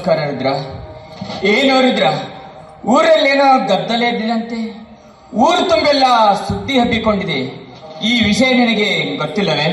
ನಮಸ್ಕಾರ ರುದ್ರ. ಏನು ರುದ್ರ, ಊರಲ್ಲೇನೋ ಗದ್ದಲೇ ಇದ್ದಂತೆ, ಊರು ತುಂಬೆಲ್ಲ ಸುದ್ದಿ ಹಬ್ಬಿಕೊಂಡಿದೆ. ಈ ವಿಷಯ ನಿನಗೆ ಗೊತ್ತಿಲ್ಲವೇ?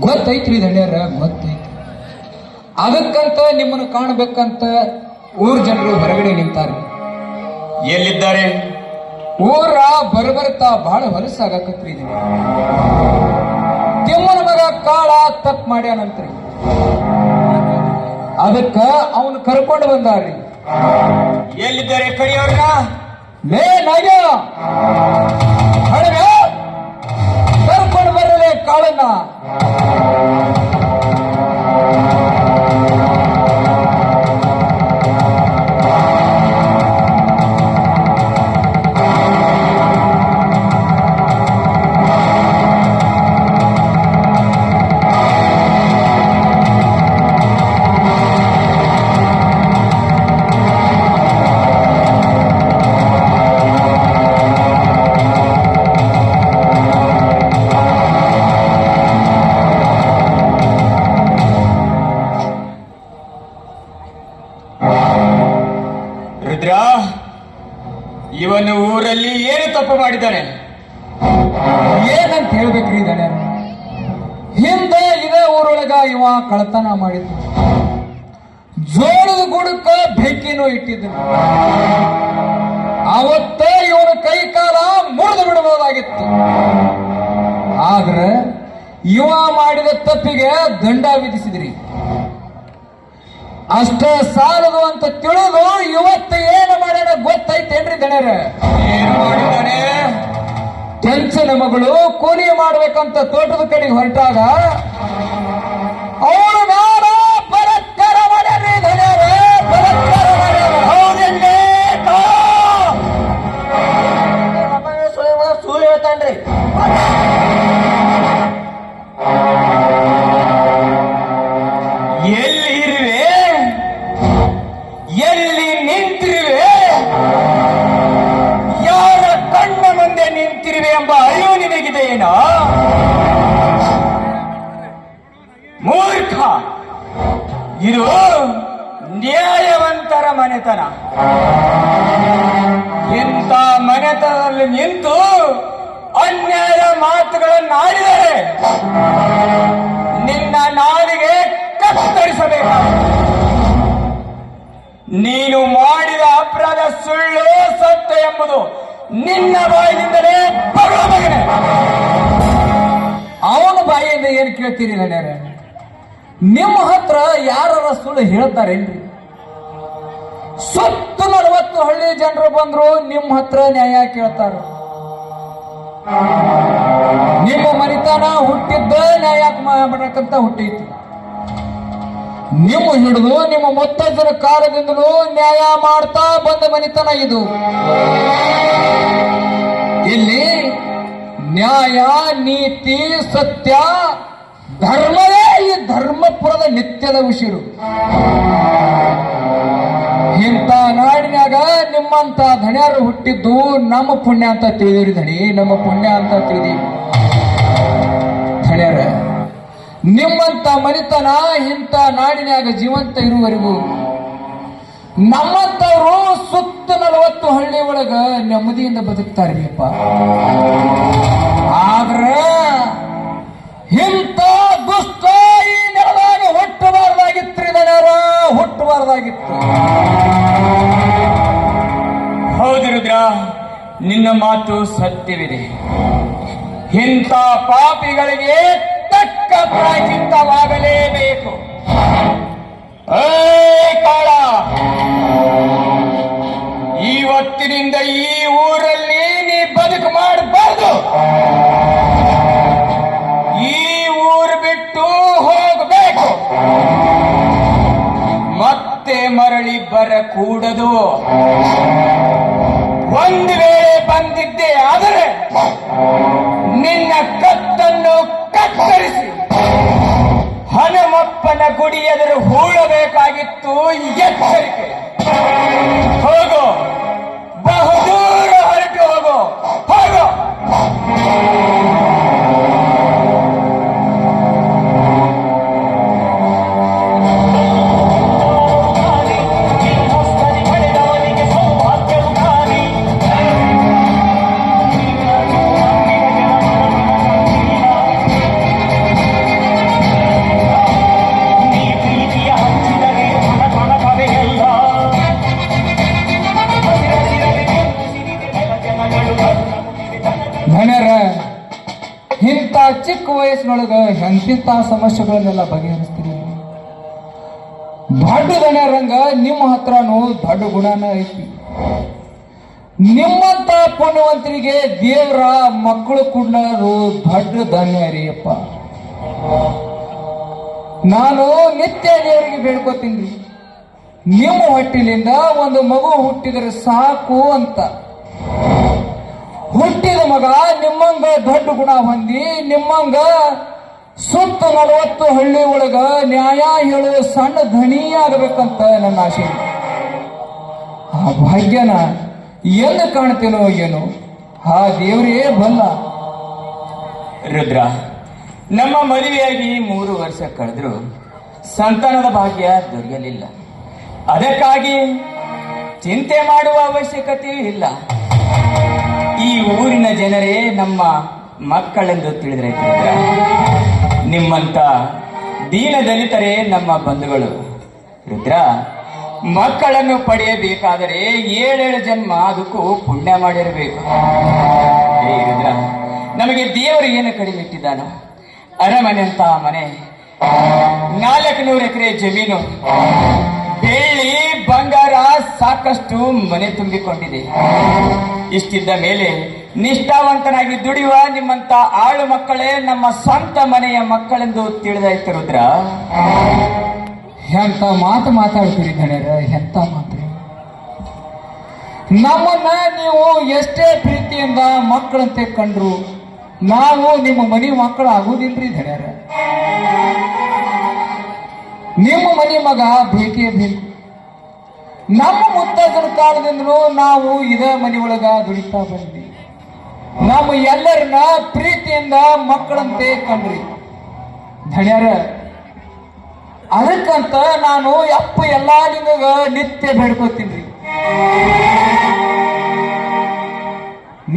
ಗೊತ್ತೈತ್ರಿ ದಂಡ್ಯಾರ, ಗೊತ್ತೈತಿ. ಅದಕ್ಕಂತ ನಿಮ್ಮನ್ನು ಕಾಣಬೇಕಂತ ಊರ್ ಜನರು ಹೊರಗಡೆ ನಿಂತಾರೆ. ಎಲ್ಲಿದ್ದಾರೆ? ಊರ ಬರಬರ್ತಾ ಬಹಳ ಹೊಲಸಾಗತ್ರಿ. ತಿಮ್ಮನ ಮಗ ಕಾಳ ತಪ್ಪು ಮಾಡ್ಯಾನಂತ್ರಿ. ಅದಕ್ಕ ಅವನು ಕರ್ಕೊಂಡು ಬಂದಾರ್ರಿ. ಎಲ್ಲಿದ್ದಾರೆ ಕರಿಯವ್ರನ್ನ? ಲೇ ನಾಗ ಕರ್ಕೊಂಡು ಬರಲೇ ಕಾಳನ್ನ. ರುದ್ರ, ಇವನು ಊರಲ್ಲಿ ಏನು ತಪ್ಪು ಮಾಡಿದ್ದಾನೆ? ಏನಂತ ಹೇಳ್ಬೇಕ್ರಿ ದಣ್ಯ? ಹಿಂದೆ ಇದೇ ಊರೊಳಗ ಇವ ಕಳತನ ಮಾಡಿದ್ದ. ಜೋಳದ ಗುಡಕ್ಕ ಬೆಂಕಿನೂ ಇಟ್ಟಿದ್ದನು. ಅವತ್ತ ಇವನ ಕೈ ಕಾಲ ಮುರಿದು ಬಿಡಬಹುದಾಗಿತ್ತು. ಆದ್ರೆ ಇವ ಮಾಡಿದ ತಪ್ಪಿಗೆ ದಂಡ ವಿಧಿಸಿದ್ರಿ. ಅಷ್ಟ ಸಾಲದು ಅಂತ ತಿಳಿದು ಇವತ್ತು ಏನು ಮಾಡ್ಯಾನ ಗೊತ್ತೈತೇನ್ರಿ ದಣ್ಯರ? ಏನು ಮಾಡಿದ್ದಾನೆ? ಕೆಂಚನ ಮಗಳು ಕೂಲಿ ಮಾಡ್ಬೇಕಂತ ತೋಟದ ಕಡೆಗೆ ಹೊರಟಾಗ ಅವಳು ನಾನು ಬಲತ್ಕಾರ ಮಾಡ್ಯಾನ್ರಿ ದಣ್ಯರ, ಬಲತ್ಕಾರ ಮಾಡ್ಯಾರ. ಸುಳ್ಳು ಹೇಳ್ತಾನ್ರಿ. ಎಲ್ಲಿ ಇರುವೆ? ಎಲ್ಲಿ ನಿಂತಿರುವೆ? ಯಾರ ಕಣ್ಣ ಮುಂದೆ ನಿಂತಿರುವೆ ಎಂಬ ಅರಿವು ನಿನಗಿದೆ ಏನೋ? ಮೂರ್ಖ, ಇದು ನ್ಯಾಯವಂತರ ಮನೆತನ. ಇಂಥ ಮನೆತನದಲ್ಲಿ ನಿಂತು ಅನ್ಯಾಯ ಮಾತುಗಳನ್ನಾಡಿದರೆ ನಿನ್ನ ನಾಲಿಗೆ ಕತ್ತರಿಸಬೇಕಾಗಿದೆ. ನೀನು ಮಾಡಿದ ಅಪರಾಧ ಸುಳ್ಳು ಸತ್ಯ ಎಂಬುದು ನಿನ್ನ ಬಾಯಿಯಿಂದಲೇ ಬರುವ ಮಗನೇ. ಅವನ ಬಾಯಿಯಿಂದ ಏನ್ ಕೇಳ್ತೀರಿ ದಣ್ಯರ? ನಿಮ್ಮ ಹತ್ರ ಯಾರ ಸುಳ್ಳು ಹೇಳ್ತಾರೇನ್ರಿ? ಸುತ್ತ 40 ಹಳ್ಳಿ ಜನರು ಬಂದ್ರು ನಿಮ್ಮ ಹತ್ರ ನ್ಯಾಯ ಕೇಳ್ತಾರ. ನಿಮ್ಮ ಮನಿತನ ಹುಟ್ಟಿದ್ದ ನ್ಯಾಯ ಮಾಡಕ್ಕಂತ ಹುಟ್ಟೈತಿ. ನಿಮ್ಮ ಹಿಡಿದು ನಿಮ್ಮ ಮುತ್ತಜ್ಜನ ಕಾಲದಿಂದಲೂ ನ್ಯಾಯ ಮಾಡ್ತಾ ಬಂದ ಮನಿತನ ಇದು. ಇಲ್ಲಿ ನ್ಯಾಯ, ನೀತಿ, ಸತ್ಯ, ಧರ್ಮವೇ ಈ ಧರ್ಮಪುರದ ನಿತ್ಯದ ಉಸಿರು. ಇಂಥ ನಾಡಿನಾಗ ನಿಮ್ಮಂತ ಧಣ್ಯರು ಹುಟ್ಟಿದ್ದು ನಮ್ಮ ಪುಣ್ಯ ಅಂತ ತಿಳಿದಿರಿ ಧಣಿ, ನಮ್ಮ ಪುಣ್ಯ ಅಂತ ತಿಳಿದೀವಿ ಧಣ್ಯರ. ನಿಮ್ಮಂತ ಮನಿತನ ಇಂಥ ನಾಡಿನಾಗ ಜೀವಂತ ಇರುವವರೆಗೂ ನಮ್ಮಂತವರು ಸುತ್ತ 40 ಹಳ್ಳಿ ಒಳಗ ನೆಮ್ಮದಿಯಿಂದ ಬದುಕ್ತಾರಪ್ಪ. ಆದ್ರೆ ಇಂಥ ದುಷ್ಟ ಈ ನೆಲದಾಗ ಹುಟ್ಟಬಾರ್ದಾಗಿತ್ರಿ ದಣ್ಯರ, ಹುಟ್ಟಬಾರ್ದಾಗಿತ್ತು. ಹೌದು ರುದ್ರ, ನಿನ್ನ ಮಾತು ಸತ್ಯವಿದೆ. ಇಂಥ ಪಾಪಿಗಳಿಗೆ ತಕ್ಕ ಪ್ರಾಯಶ್ಚಿತ್ತವಾಗಲೇಬೇಕು. ಕಾಳ, ಇವತ್ತಿನಿಂದ ಈ ಊರಲ್ಲಿ ನೀ ಬದುಕು ಮಾಡಬಾರ್ದು. ಈ ಊರು ಬಿಟ್ಟು ಹೋಗಬೇಕು. ಮತ್ತೆ ಮರಳಿ ಬರಕೂಡದು. ಒಂದು ವೇಳೆ ಬಂದಿದ್ದೆ ಆದರೆ ನಿನ್ನ ಕತ್ತನ್ನು ಕತ್ತರಿಸಿ ಹನುಮಪ್ಪನ ಗುಡಿ ಎದುರು ಹೂಳಬೇಕಾಗಿತ್ತು. ಎಚ್ಚರಿಕೆ. ಹೋಗೋ, ಬಹುದೂರ ಹೊರಟು ಹೋಗೋ, ಹೋಗೋ. ಧನ್ಯರ ಇಂಥ ಚಿಕ್ಕ ವಯಸ್ಸಿನೊಳಗ ಎಂತಿಂತ ಸಮಸ್ಯೆಗಳನ್ನೆಲ್ಲ ಬಗೆಹರಿಸ್ತೀರಿ. ದೊಡ್ಡ ಧನ್ಯರಂಗ ನಿಮ್ಮ ಹತ್ರನೂ ದೊಡ್ಡ ಗುಣನ ಐತಿ. ನಿಮ್ಮಂತ ಪುಣ್ಯವಂತರಿಗೆ ದೇವರ ಮಕ್ಕಳು ಕೊಡೋದು ದೊಡ್ಡ ಧನ್ಯ ರೀ ಅಪ್ಪ. ನಾನು ನಿತ್ಯ ದೇವರಿಗೆ ಬೇಡ್ಕೋತೀನಿ, ನಿಮ್ಮ ಹೊಟ್ಟಿಲಿಂದ ಒಂದು ಮಗು ಹುಟ್ಟಿದರೆ ಸಾಕು ಅಂತ. ಹುಟ್ಟಿದ ಮಗ ನಿಮ್ಮಂಗ ದೊಡ್ಡ ಗುಣ ಹೊಂದಿ ನಿಮ್ಮಂಗ ಸುತ್ತ 40 ಹಳ್ಳಿ ಒಳಗ ನ್ಯಾಯ ಹೇಳುವ ಸಣ್ಣ ಧಣಿ ಆಗಬೇಕಂತ ನನ್ನ ಆಸೆ. ಆ ಭಾಗ್ಯನ ಎಲ್ಲಿ ಕಾಣ್ತೇನೋ ಏನೋ, ಆ ದೇವರೇ ಬಲ್ಲ. ರುದ್ರ, ನಮ್ಮ ಮದುವೆಯಾಗಿ 3 ವರ್ಷ ಕಳೆದ್ರು ಸಂತಾನದ ಭಾಗ್ಯ ದೊರೆಯಲಿಲ್ಲ. ಅದಕ್ಕಾಗಿ ಚಿಂತೆ ಮಾಡುವ ಅವಶ್ಯಕತೆ ಇಲ್ಲ. ಈ ಊರಿನ ಜನರೇ ನಮ್ಮ ಮಕ್ಕಳೆಂದು ತಿಳಿದ್ರೆ ರುದ್ರ, ನಿಮ್ಮಂತ ದೀನ ದಲಿತರೇ ನಮ್ಮ ಬಂಧುಗಳು. ರುದ್ರ, ಮಕ್ಕಳನ್ನು ಪಡೆಯಬೇಕಾದರೆ 7 ಜನ್ಮ ಅದಕ್ಕೂ ಪುಣ್ಯ ಮಾಡಿರಬೇಕು. ರುದ್ರ, ನಮಗೆ ದೇವರು ಏನು ಕಡಿಮೆ ಇಟ್ಟಿದ್ದಾನೋ, ಅರಮನೆ ಅಂತ ಮನೆ, 400 ಎಕರೆ ಜಮೀನು, ಬೆಳ್ಳಿ ಬಂಗಾರ ಸಾಕಷ್ಟು ಮನೆ ತುಂಬಿಕೊಂಡಿದೆ. ಇಷ್ಟಿದ್ದ ಮೇಲೆ ನಿಷ್ಠಾವಂತನಾಗಿ ದುಡಿಯುವ ನಿಮ್ಮಂತ ಆಳು ಮಕ್ಕಳೇ ನಮ್ಮ ಸ್ವಂತ ಮನೆಯ ಮಕ್ಕಳೆಂದು ತಿಳಿದಾಯ್ತು. ರುದ್ರ, ಎಂತ ಮಾತು ಮಾತಾಡ್ತೀರಿ ಧನ್ಯರ, ಎಂತ ಮಾತು. ನಮ್ಮನ್ನ ನೀವು ಎಷ್ಟೇ ಪ್ರೀತಿಯಿಂದ ಮಕ್ಕಳಂತೆ ಕಂಡ್ರು ನಾವು ನಿಮ್ಮ ಮನೆ ಮಕ್ಕಳು ಆಗುವುದಿಲ್ರಿ ಧನ್ಯರ. ನಿಮ್ಮ ಮನೆ ಮಗ ಬೇಕೇ ಬೇಕು. ನಮ್ಮ ಮುತ್ತಜ್ಜನ ಕಾಲದಿಂದಲೂ ನಾವು ಇದೇ ಮನೆ ಒಳಗ ದುಡಿತಾ ಬಂದ್ವಿ. ನಮ್ಮ ಎಲ್ಲರನ್ನ ಪ್ರೀತಿಯಿಂದ ಮಕ್ಕಳಂತೆ ಕಂಡ್ರಿ ಧನ್ಯರ. ಅದಕ್ಕಂತ ನಾನು ಎಲ್ಲಾ ನಿಮಗ ನಿತ್ಯ ಬೇಡ್ಕೋತೀನಿ.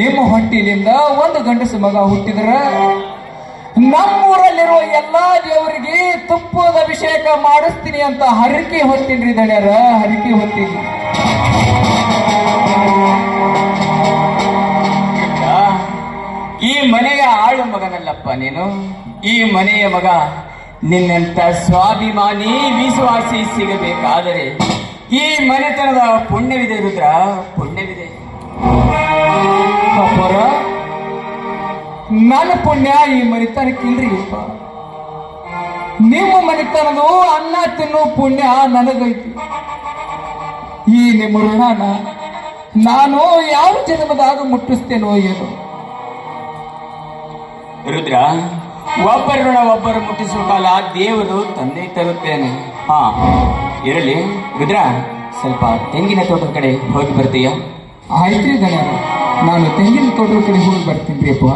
ನಿಮ್ಮ ಹೊಟ್ಟಿಲಿಂದ ಒಂದು ಗಂಡಸು ಮಗ ಹುಟ್ಟಿದ್ರ ನಮ್ಮೂರಲ್ಲಿರುವ ಎಲ್ಲಾ ದೇವರಿಗೆ ತುಪ್ಪದ ಅಭಿಷೇಕ ಮಾಡಿಸ್ತೀನಿ ಅಂತ ಹರಕೆ ಹೊತ್ತೀನಿ ಧನ್ಯರ, ಹರಕೆ ಹೊತ್ತೀನಿ. ಈ ಮನೆಯ ಆಳು ಮಗನಲ್ಲಪ್ಪ ನೀನು, ಈ ಮನೆಯ ಮಗ. ನಿನ್ನಂತ ಸ್ವಾಭಿಮಾನಿ ವಿಶ್ವಾಸಿ ಸಿಗಬೇಕಾದರೆ ಈ ಮನೆತನದ ಪುಣ್ಯವಿದೆ ರುದ್ರ, ಪುಣ್ಯವಿದೆ. ಅಪ್ಪರ, ನನ್ನ ಪುಣ್ಯ ಈ ಮನೆತನಕ್ಕಿಲ್ರಿ ಅಪ್ಪ. ನಿಮ್ಮ ಮನೆತನದು ಅನ್ನ ತಿನ್ನೋ ಪುಣ್ಯ ನನಗೈತಿ. ಈ ನಿಮ್ಮ ಋಣನ ನಾನು ಯಾವ ಜನ್ಮದಾಗ ಮುಟ್ಟಿಸ್ತೇನೋ ಏನೋ. ರುದ್ರ, ಒಬ್ಬರ ಋಣ ಒಬ್ಬರು ಮುಟ್ಟಿಸುವ ಕಾಲ ದೇವರು ತಂದೆ ತರುತ್ತೇನೆ. ಹಾ ಇರಲಿ ರುದ್ರ, ಸ್ವಲ್ಪ ತೆಂಗಿನ ತೋಟದ ಕಡೆ ಹೋಗಿ ಬರ್ತೀಯ? ಆಯ್ತ್ರಿ ಧನ್ಯರ, ನಾನು ತೆಂಗಿನ ತೋಟದ ಕಡೆ ಹೋಗಿ ಬರ್ತೀನಿ ಅಪ್ಪ.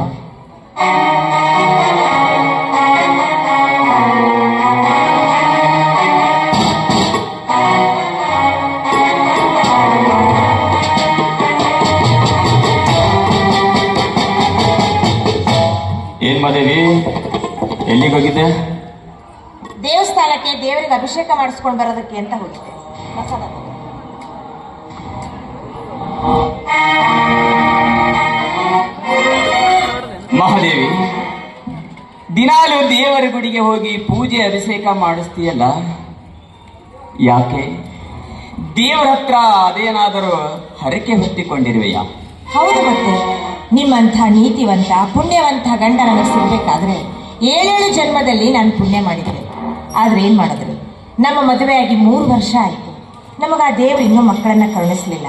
ಏನ್ ಮಾದೇವಿ, ಎಲ್ಲಿಗೆ ಹೋಗಿದ್ದೆ? ದೇವಸ್ಥಾನಕ್ಕೆ ದೇವರಿಗೆ ಅಭಿಷೇಕ ಮಾಡಿಸ್ಕೊಂಡು ಬರೋದಕ್ಕೆ ಅಂತ ಹೋಗಿದ್ದೆ. ಮಹಾದೇವಿ, ದಿನಾಲು ದೇವರ ಗುಡಿಗೆ ಹೋಗಿ ಪೂಜೆ ಅಭಿಷೇಕ ಮಾಡಿಸ್ತೀಯಲ್ಲ, ಯಾಕೆ? ದೇವರ ಹತ್ರ ಅದೇನಾದರೂ ಹರಕೆ ಹೊತ್ತಿಕೊಂಡಿರುವೆಯಾ? ಹೌದು, ಮತ್ತೆ ನಿಮ್ಮಂಥ ನೀತಿವಂತ ಪುಣ್ಯವಂತ ಗಂಡ ನನಗೆ ಸಿಗ್ಬೇಕಾದ್ರೆ 7 ಜನ್ಮದಲ್ಲಿ ನಾನು ಪುಣ್ಯ ಮಾಡಿದ್ದೆ. ಆದ್ರೆ ಏನ್ ಮಾಡಿದ್ರು, ನಮ್ಮ ಮದುವೆಯಾಗಿ 3 ವರ್ಷ ಆಯ್ತು. ನಮಗ ಆ ದೇವರು ಇನ್ನೂ ಮಕ್ಕಳನ್ನ ಕರುಣಿಸ್ಲಿಲ್ಲ.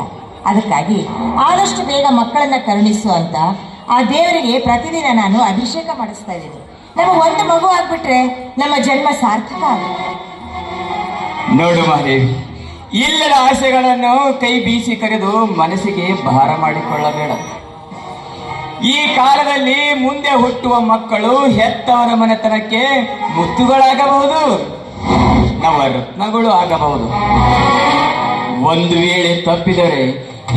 ಅದಕ್ಕಾಗಿ ಆದಷ್ಟು ಬೇಗ ಮಕ್ಕಳನ್ನ ಕರುಣಿಸು ಅಂತ ಆ ದೇವರಿಗೆ ಪ್ರತಿದಿನ ನಾನು ಅಭಿಷೇಕ ಮಾಡಿಸ್ತಾ ಇದ್ದೀನಿ. ನಮಗೆ ಒಂದು ಮಗು ಆಗ್ಬಿಟ್ರೆ ನಮ್ಮ ಜನ್ಮ ಸಾರ್ಥಕ ಆಗುತ್ತೆ. ನೋಡು ಮಹಾದೇವಿ, ಇಲ್ಲದ ಆಸೆಗಳನ್ನು ಕೈ ಬೀಸಿ ಕರೆದು ಮನಸ್ಸಿಗೆ ಭಾರ ಮಾಡಿಕೊಳ್ಳಬೇಡ. ಈ ಕಾಲದಲ್ಲಿ ಮುಂದೆ ಹುಟ್ಟುವ ಮಕ್ಕಳು ಹೆತ್ತವರ ಮನೆತನಕ್ಕೆ ಮುತ್ತುಗಳಾಗಬಹುದು, ನವರತ್ನಗಳು ಆಗಬಹುದು. ಒಂದು ವೇಳೆ ತಪ್ಪಿದರೆ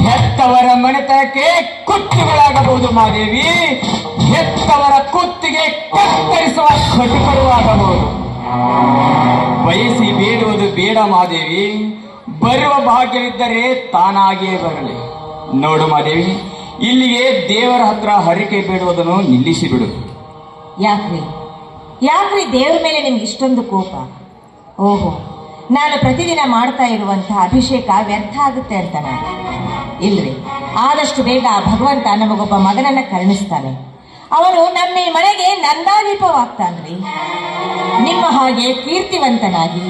ಹೆತ್ತವರ ಮನೆತನಕ್ಕೆ ಕುತ್ತುಗಳಾಗಬಹುದು. ಮಾದೇವಿ, ಹೆತ್ತವರ ಕುತ್ತಿಗೆ ಕತ್ತರಿಸುವ ಕಟುಕರು ಆಗಬಹುದು. ಬಯಸಿ ಬೇಡುವುದು ಬೇಡ ಮಾದೇವಿ, ಬರುವ ಭಾಗ್ಯವಿದ್ದರೆ ತಾನಾಗಿಯೇ ಬರಲಿ. ನೋಡು ಮಾದೇವಿ, ಇಲ್ಲಿಗೆ ದೇವರ ಹತ್ರ ಹರಿಕೆ ಬೇಡುವುದನ್ನು ನಿಲ್ಲಿಸಿ ಬಿಡು. ಯಾಕ್ರಿ ದೇವರ ಮೇಲೆ ನಿಮ್ಗೆ ಇಷ್ಟೊಂದು ಕೋಪ? ಓಹೋ, ನಾನು ಪ್ರತಿದಿನ ಮಾಡ್ತಾ ಇರುವಂತಹ ಅಭಿಷೇಕ ವ್ಯರ್ಥ ಆಗುತ್ತೆ ಅಂತ ನಾನು ಇಲ್ರಿ. ಆದಷ್ಟು ಬೇಗ ಆ ಭಗವಂತ ನಮಗೊಬ್ಬ ಮಗನನ್ನ ಕರುಣಿಸ್ತಾನೆ. ಅವನು ನಮ್ಮ ಈ ಮನೆಗೆ ನಂದಾದೀಪವಾಗ್ತಾನ್ರಿ. ನಿಮ್ಮ ಹಾಗೆ ಕೀರ್ತಿವಂತನಾಗಿ,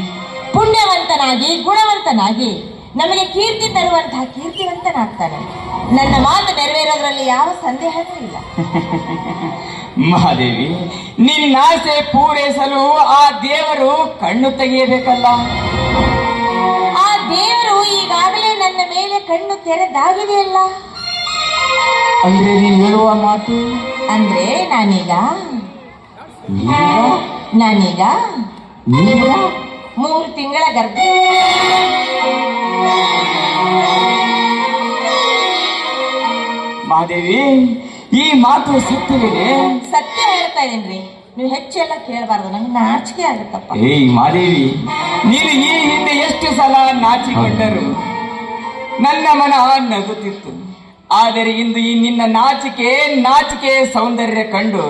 ಪುಣ್ಯವಂತನಾಗಿ, ಗುಣವಂತನಾಗಿ ನಮಗೆ ಕೀರ್ತಿ ತರುವಂತಹ ಕೀರ್ತಿವಂತನಾಗ್ತಾನೆ. ನನ್ನ ಮಾತು ನೆರವೇರೋದ್ರಲ್ಲಿ ಯಾವ ಸಂದೇಹವೂ ಇಲ್ಲ. ಮಹಾದೇವಿ, ನಿನ್ನಾಸೆ ಪೂರೈಸಲು ಆ ದೇವರು ಕಣ್ಣು ತೆಗೆಯಬೇಕಲ್ಲ. ಆ ದೇವರು ಈಗಾಗಲೇ ನನ್ನ ಮೇಲೆ ಕಣ್ಣು ತೆರೆದಾಗಿದೆಯಲ್ಲ. ಅಂದ್ರೆ ನೀನು ಹೇಳುವ ಮಾತು ಅಂದ್ರೆ ನಾನೀಗ ನೀನೀಗ 3 ತಿಂಗಳ ಗರ್ಭ. ಮಹಾದೇವಿ, ಈ ಮಾತು ಸತ್ಯವಿದೆ? ಸತ್ಯ ಹೇಳ್ತಾ ಇದೀನ್ರಿ, ನೀವು ಹೆಚ್ಚೆಲ್ಲ ಕೇಳಬಾರ್ದು, ನಂಗೆ ನಾಚಿಕೆ ಆಗುತ್ತಪ್ಪ. ಏಯ್ ಮಹಾದೇವಿ, ನೀನು ಈ ಹಿಂದೆ ಎಷ್ಟು ಸಲ ನಾಚಿಕೊಂಡರು ನನ್ನ ಮನ ನಗುತ್ತಿತ್ತು. ಆದರೆ ಇಂದು ಈ ನಿನ್ನ ನಾಚಿಕೆ ಸೌಂದರ್ಯ ಕಂಡು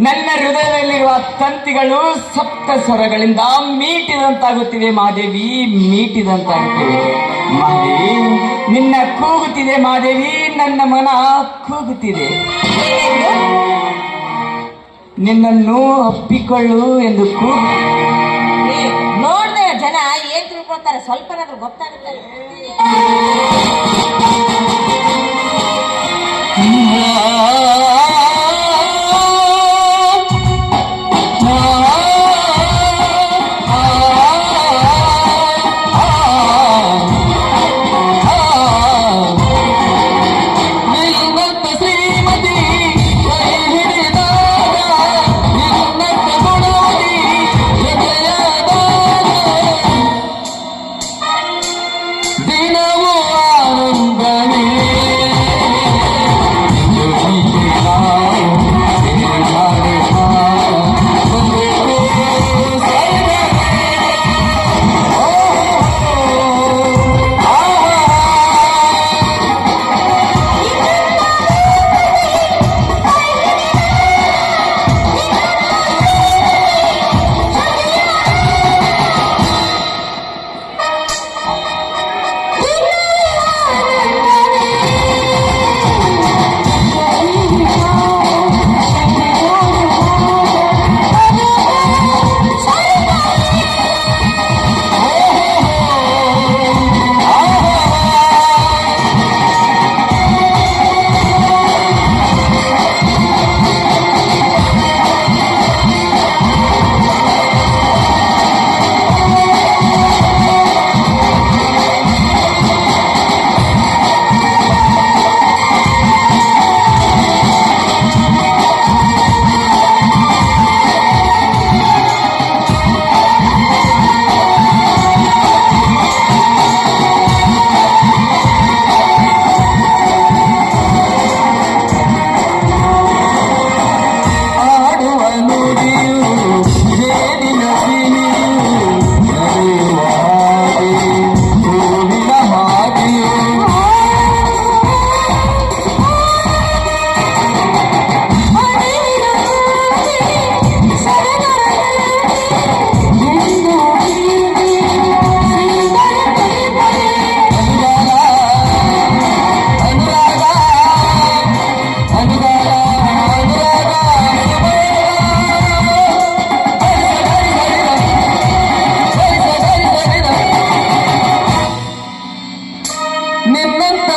ನನ್ನ ಹೃದಯದಲ್ಲಿರುವ ತಂತಿಗಳು ಸಪ್ತ ಸ್ವರಗಳಿಂದ ಮೀಟಿದಂತಾಗುತ್ತಿವೆ ಮಹಾದೇವಿ, ಮೀಟಿದಂತಾಗುತ್ತಿವೆ ಮಹಾದೇವಿ. ನಿನ್ನ ಕೂಗುತ್ತಿದೆ ಮಹಾದೇವಿ, ನನ್ನ ಮನ ಕೂಗುತ್ತಿದೆ. ನಿನ್ನನ್ನು ಅಪ್ಪಿಕೊಳ್ಳು ಎಂದು ಕೂಗು. ನೋಡ್ದೆ ಜನ ಏನ್ ತಿಳ್ಕೊಳ್ತಾರೆ, ಸ್ವಲ್ಪನಾದ್ರೂ ಗೊತ್ತಾಗುತ್ತೆ. ನಿನ್ನಂತ